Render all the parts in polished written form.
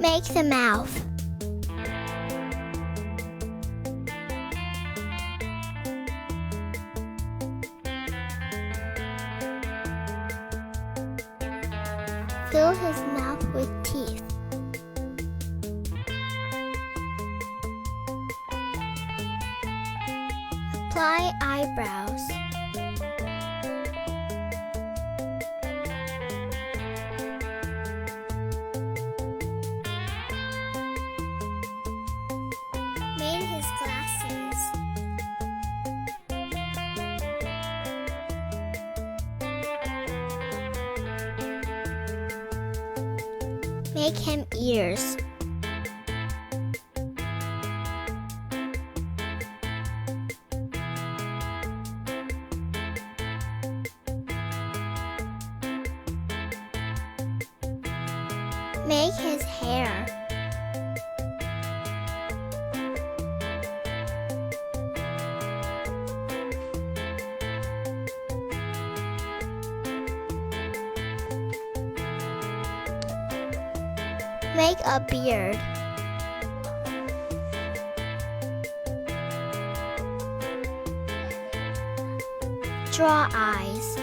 Make the mouth. Fill his mouth with teeth. Apply eyebrows. Made his glasses. Make him ears. Make his hair. Make a beard. Draw eyes.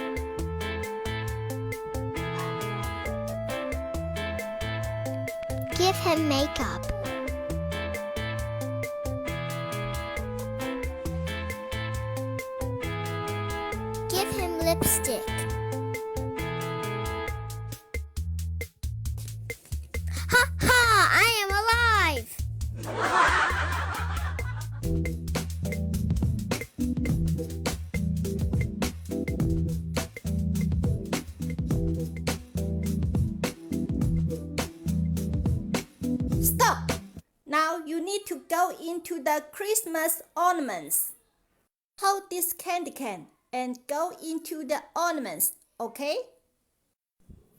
Give him makeup. Give him lipstick. Ha ha! I am alive! Stop! Now you need to go into the Christmas ornaments. Hold this candy can and go into the ornaments, okay?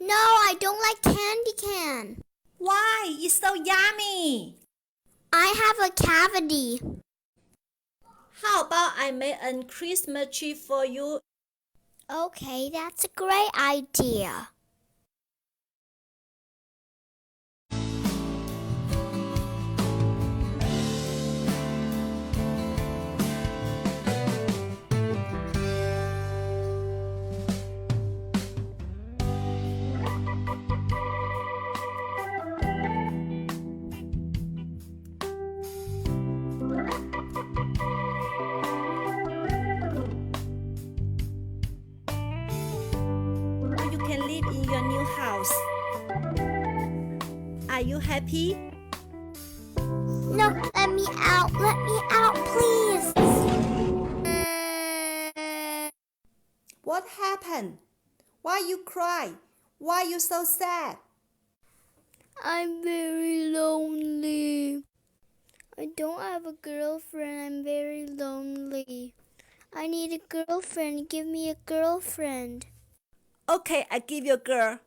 No, I don't like candy can. Why? It's so yummy! I have a cavity. How about I make a Christmas tree for you? Okay, that's a great idea. You can live in your new house. Are you happy? No, let me out. Let me out, please. What happened? Why you cry? Why you so sad? I'm very lonely. I don't have a girlfriend. I'm very lonely. I need a girlfriend. Give me a girlfriend. Okay, I give you a girl.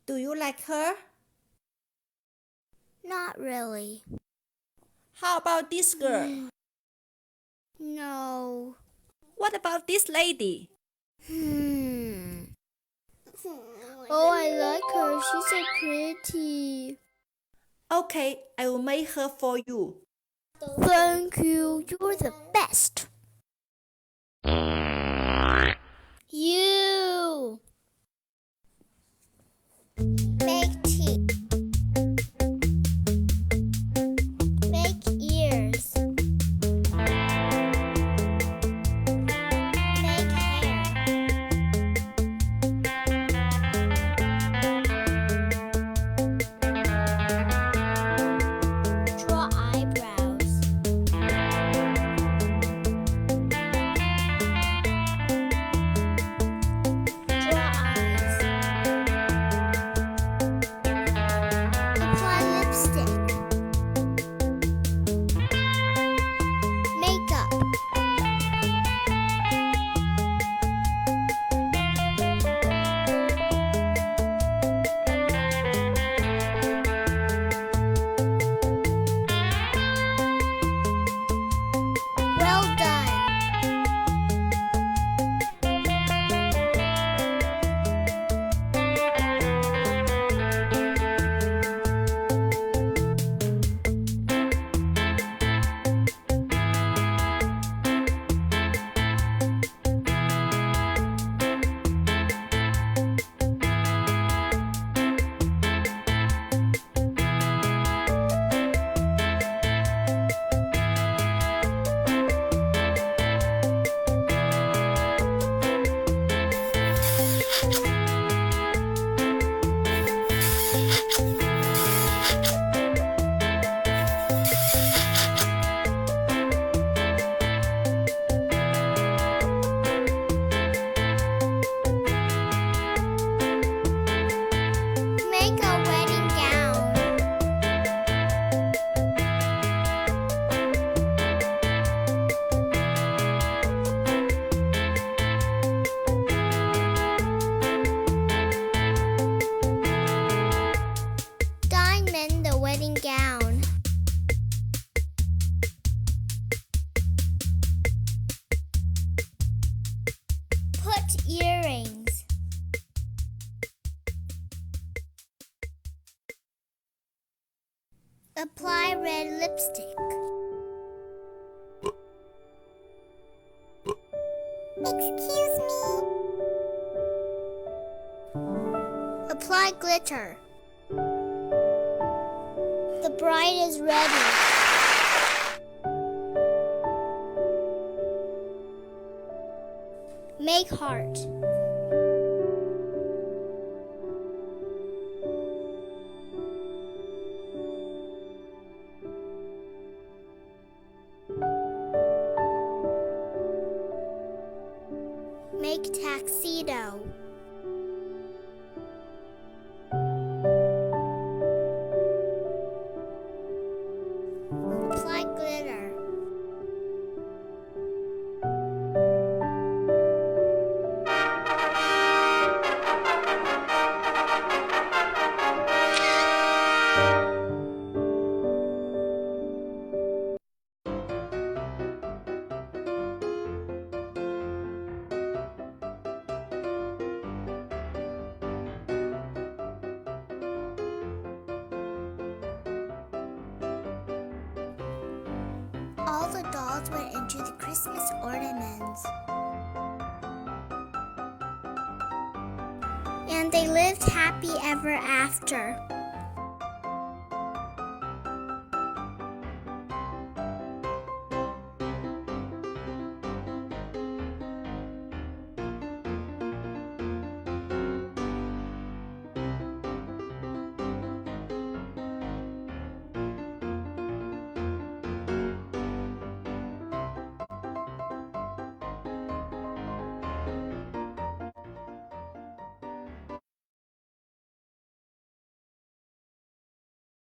Do you like her? Not really. How about this girl? No. What about this lady? Oh, I like her. She's so pretty. Okay, I will make her for you. Thank you. You're the best. You. Make teeth. Make ears. Make hair. Draw eyebrows. Apply red lipstick. Excuse me. Apply glitter. The bride is ready. Make heart. Make tuxedo. Apply glitter. All the dolls went into the Christmas ornaments. And they lived happy ever after.